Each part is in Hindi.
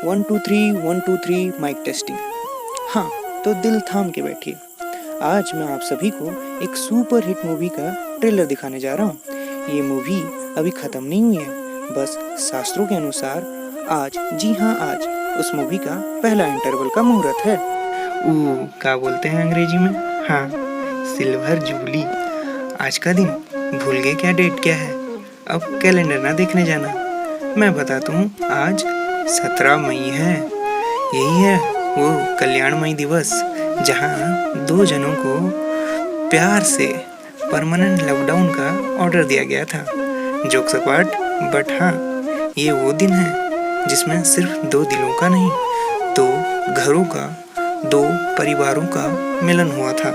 1 2 3 माइक टेस्टिंग। हाँ, तो दिल थाम के बैठिए। आज मैं आप सभी को एक सुपर हिट मूवी का ट्रेलर दिखाने जा रहा हूँ। ये मूवी अभी ख़त्म नहीं हुई है, बस शास्त्रों के अनुसार आज, जी हाँ आज, उस मूवी का पहला इंटरवल का मुहूर्त है। क्या बोलते हैं अंग्रेजी में? हाँ, सिल्वर जुबली। आज का दिन भूल गए क्या? डेट क्या है? अब कैलेंडर ना देखने जाना, मैं बताता हूँ। आज 17 मई है। यही है वो कल्याणमयी दिवस जहाँ दो जनों को प्यार से परमानेंट लॉकडाउन का ऑर्डर दिया गया था। जोक्स अपार्ट, बट हाँ, ये वो दिन है जिसमें सिर्फ दो दिलों का नहीं, दो घरों का, दो परिवारों का मिलन हुआ था,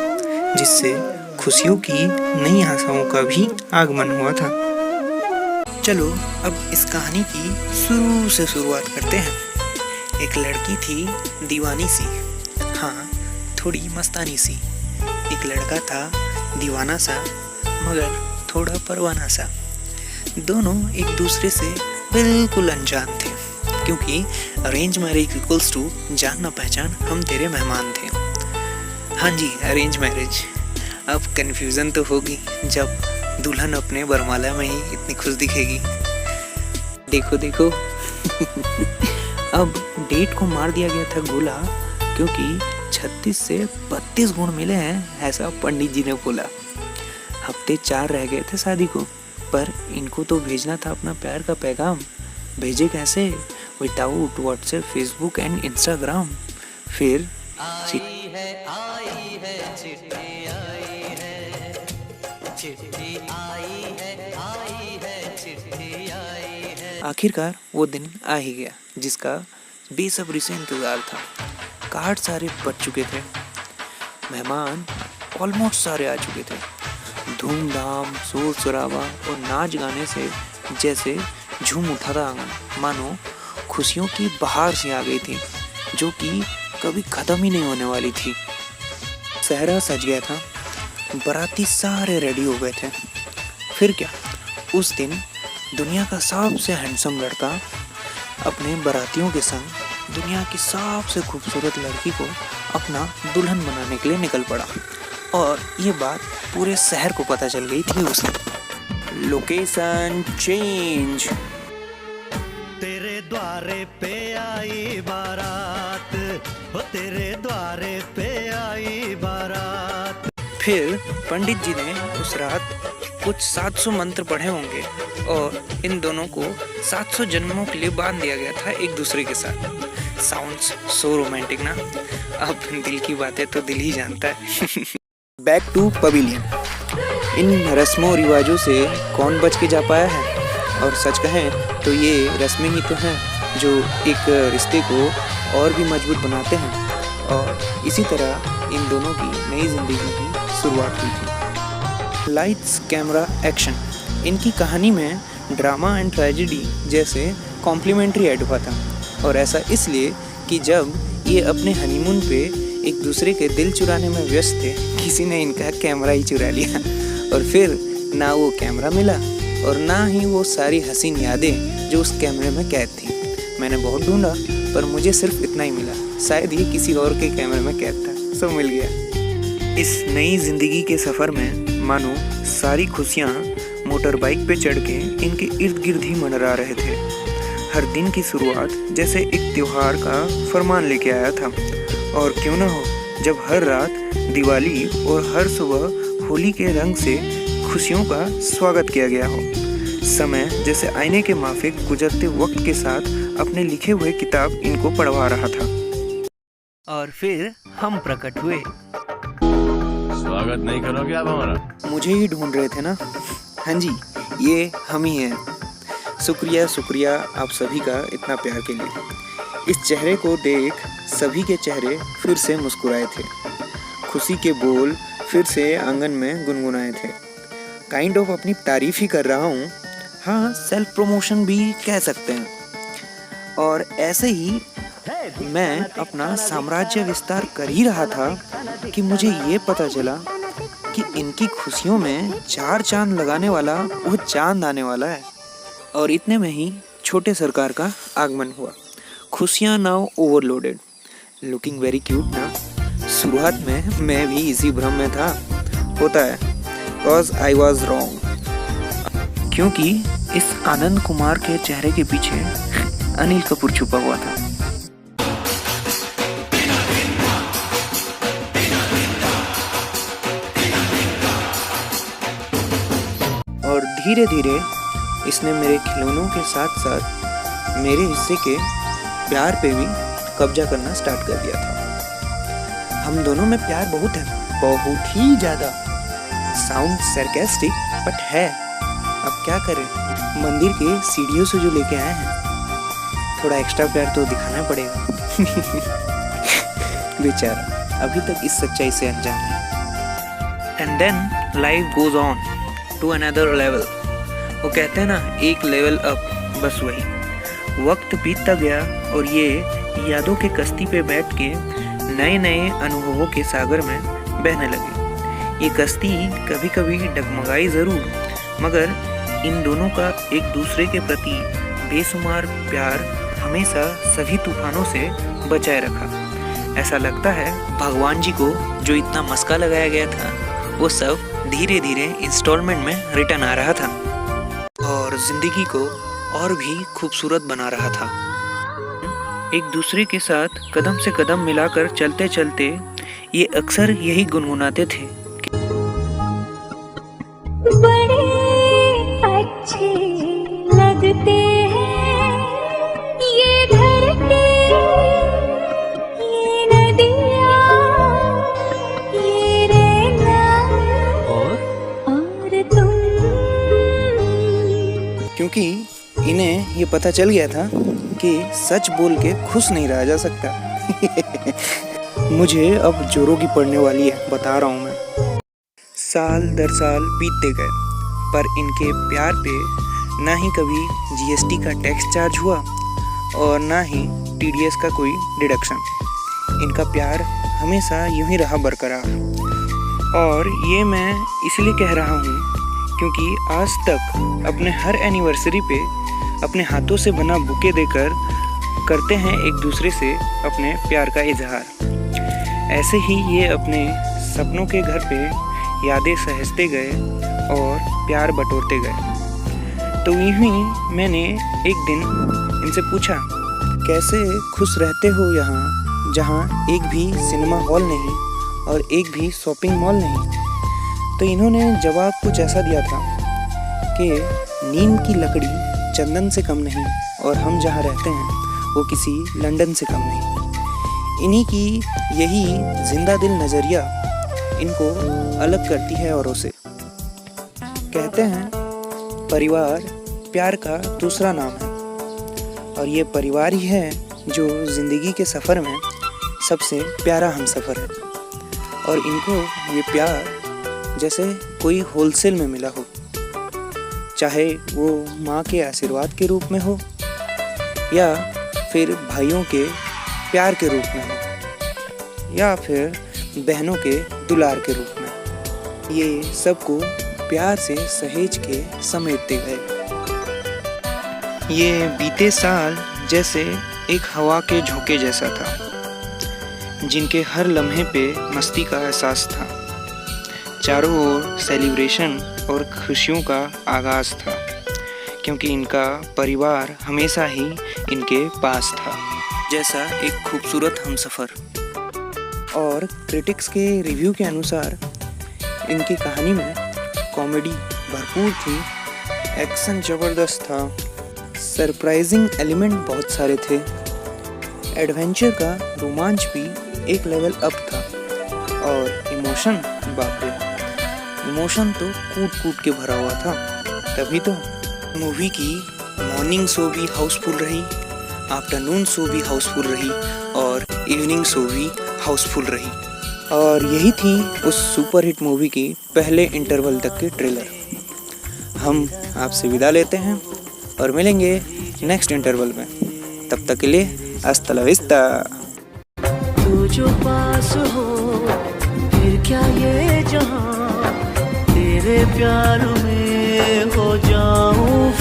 जिससे खुशियों की नई आशाओं का भी आगमन हुआ था। चलो अब इस कहानी की शुरू से शुरुआत करते हैं। एक लड़की थी दीवानी सी, हाँ थोड़ी मस्तानी सी। एक लड़का था दीवाना सा मगर थोड़ा परवाना सा। दोनों एक दूसरे से बिल्कुल अनजान थे, क्योंकि अरेंज मैरिज इक्वल्स टू जान ना पहचान, हम तेरे मेहमान थे। हाँ जी, अरेंज मैरिज। अब कन्फ्यूज़न तो होगी जब दुल्हन अपने बरमाला में ही इतनी खुश दिखेगी। देखो देखो अब डेट को मार दिया गया था गोला, क्योंकि 36 से 32 गुण मिले हैं, ऐसा पंडित जी ने बोला। हफ्ते 4 रह गए थे शादी को, पर इनको तो भेजना था अपना प्यार का पैगाम। भेजे कैसे? Without WhatsApp, Facebook and Instagram. फिर चिट्ठी आई है, चिट्ठी आई है। आखिरकार वो दिन आ ही गया जिसका बेसब्री से इंतजार था। कार्ड सारे बच चुके थे, मेहमान ऑलमोस्ट सारे आ चुके थे। धूमधाम, शोर शराबा और नाच गाने से जैसे झूम उठा था आंगन, मानो खुशियों की बहार सी आ गई थी, जो कि कभी ख़त्म ही नहीं होने वाली थी। सहरा सज गया था, बाराती सारे रेडी हो गए थे। फिर क्या, उस दिन दुनिया का सबसे हैंडसम लड़का अपने बारातियों के संग दुनिया की सबसे खूबसूरत लड़की को अपना दुल्हन बनाने के लिए निकल पड़ा। और ये बात पूरे शहर को पता चल गई थी उस दिन। Location change. तेरे द्वारे पे आई बारात, हो तेरे द्वारे पे आई बारात। फिर पंडित जी ने उस रात कुछ 700 मंत्र पढ़े होंगे और इन दोनों को 700 जन्मों के लिए बांध दिया गया था एक दूसरे के साथ। साउंड्स सो रोमांटिक ना। अब दिल की बातें तो दिल ही जानता है। Back to pavilion. इन रस्मों रिवाजों से कौन बच के जा पाया है? और सच कहें तो ये रस्में ही तो हैं जो एक रिश्ते को और भी मजबूत बनाते हैं। और इसी तरह इन दोनों की नई जिंदगी की शुरुआत हुई थी। Lights, camera, action. इनकी कहानी में ड्रामा एंड ट्रेजेडी जैसे कॉम्प्लीमेंट्री ऐड हुआ था। और ऐसा इसलिए कि जब ये अपने हनीमून पे एक दूसरे के दिल चुराने में व्यस्त थे, किसी ने इनका कैमरा ही चुरा लिया। और फिर ना वो कैमरा मिला और ना ही वो सारी हसीन यादें जो उस कैमरे में कैद थी। मैंने बहुत ढूंढा पर मुझे सिर्फ इतना ही मिला। शायद ये किसी और के कैमरे में कैद था, सो मिल गया। इस नई जिंदगी के सफ़र में मानो सारी खुशियाँ मोटर बाइक पे चढ़ के इनके इर्द गिर्द ही मंडरा रहे थे। हर दिन की शुरुआत जैसे एक त्योहार का फरमान लेके आया था। और क्यों ना हो, जब हर रात दिवाली और हर सुबह होली के रंग से खुशियों का स्वागत किया गया हो। समय जैसे आईने के माफिक गुजरते वक्त के साथ अपने लिखे हुए किताब इनको पढ़वा रहा था। और फिर हम प्रकट हुए। स्वागत नहीं करोगे आप हमारा? मुझे ही ढूंढ रहे थे ना? हाँ जी, ये हम ही हैं। शुक्रिया शुक्रिया आप सभी का इतना प्यार के लिए। इस चेहरे को देख सभी के चेहरे फिर से मुस्कुराए थे। खुशी के बोल फिर से आंगन में गुनगुनाए थे। काइंड ऑफ अपनी तारीफ ही कर रहा हूँ। हाँ, सेल्फ प्रमोशन भी कह सकते हैं। और ऐसे ही मैं अपना साम्राज्य विस्तार कर ही रहा था कि मुझे ये पता चला कि इनकी खुशियों में 4 चांद लगाने वाला वो चांद आने वाला है। और इतने में ही छोटे सरकार का आगमन हुआ। खुशियाँ now overloaded, looking very cute ना। शुरुआत में मैं भी इसी भ्रम में था, होता है, बिकॉज आई वॉज रॉन्ग, क्योंकि इस आनंद कुमार के चेहरे के पीछे अनिल कपूर छुपा हुआ था। और धीरे धीरे इसने मेरे खिलौनों के साथ साथ मेरे हिस्से के प्यार पे भी कब्जा करना स्टार्ट कर दिया था। हम दोनों में प्यार बहुत है, बहुत ही ज़्यादा। साउंड सरकास्टिक बट है। अब क्या करें, मंदिर के सीढ़ियों से जो लेके आए हैं, थोड़ा एक्स्ट्रा प्यार तो दिखाना पड़ेगा। बेचारा अभी तक इस सच्चाई से अनजान है। And then life goes on to another level. वो कहते हैं ना, एक लेवल अप, बस वही। वक्त बीतता गया और ये यादों के कश्ती पे बैठ के नए नए अनुभवों के सागर में बहने लगे। ये कश्ती कभी कभी डगमगाई ज़रूर, मगर इन दोनों का एक दूसरे के प्रति बेशुमार प्यार हमेशा सभी तूफानों से बचाए रखा। ऐसा लगता है भगवान जी को जो इतना मस्का लगाया गया था, वो सब धीरे धीरे इंस्टॉलमेंट में रिटर्न आ रहा था और जिंदगी को और भी खूबसूरत बना रहा था। एक दूसरे के साथ कदम से कदम मिलाकर चलते चलते ये अक्सर यही गुनगुनाते थे, बड़े अच्छे लगते हैं ये धरती, ये नदियाँ, ये रेना और तुम। क्योंकि इन्हें ये पता चल गया था कि सच बोल के खुश नहीं रहा जा सकता। मुझे अब जोरों की पड़ने वाली है, बता रहा हूँ मैं। साल दर साल बीतते गए, पर इनके प्यार पे ना ही कभी जीएसटी का टैक्स चार्ज हुआ और ना ही टीडीएस का कोई डिडक्शन। इनका प्यार हमेशा यूं ही रहा बरकरार। और ये मैं इसलिए कह रहा हूँ क्योंकि आज तक अपने हर एनिवर्सरी पे अपने हाथों से बना बुके देकर करते हैं एक दूसरे से अपने प्यार का इजहार। ऐसे ही ये अपने सपनों के घर पे यादें सहेजते गए और प्यार बटोरते गए। तो यूँ ही मैंने एक दिन इनसे पूछा, कैसे खुश रहते हो यहाँ जहाँ एक भी सिनेमा हॉल नहीं और एक भी शॉपिंग मॉल नहीं। तो इन्होंने जवाब कुछ ऐसा दिया था कि नीम की लकड़ी चंदन से कम नहीं और हम जहाँ रहते हैं वो किसी लंदन से कम नहीं। इन्हीं की यही जिंदा दिल नज़रिया इनको अलग करती है औरों से। कहते हैं परिवार प्यार का दूसरा नाम है, और ये परिवार ही है जो ज़िंदगी के सफ़र में सबसे प्यारा हमसफ़र है। और इनको ये प्यार जैसे कोई होलसेल में मिला हो, चाहे वो माँ के आशीर्वाद के रूप में हो या फिर भाइयों के प्यार के रूप में हो या फिर बहनों के दुलार के रूप में। ये सबको प्यार से सहेज के समेटते गए। ये बीते साल जैसे एक हवा के झोंके जैसा था, जिनके हर लम्हे पे मस्ती का एहसास था। चारों ओर सेलिब्रेशन और खुशियों का आगाज़ था, क्योंकि इनका परिवार हमेशा ही इनके पास था, जैसा एक खूबसूरत हमसफ़र। और क्रिटिक्स के रिव्यू के अनुसार इनकी कहानी में कॉमेडी भरपूर थी, एक्शन ज़बरदस्त था, सरप्राइजिंग एलिमेंट बहुत सारे थे, एडवेंचर का रोमांच भी एक लेवल अप था, और इमोशन, बाप रे, इमोशन तो कूट कूट के भरा हुआ था। तभी तो मूवी की मॉर्निंग शो भी हाउसफुल रही, आफ्टरनून शो भी हाउसफुल रही और इवनिंग शो भी हाउसफुल रही। और यही थी उस सुपरहिट मूवी की पहले इंटरवल तक के ट्रेलर। हम आपसे विदा लेते हैं और मिलेंगे नेक्स्ट इंटरवल में। तब तक के लिए हस्ता ला विस्ता। तू जो पास हो फिर क्या ये जहां, तेरे प्यार में हो जाऊं।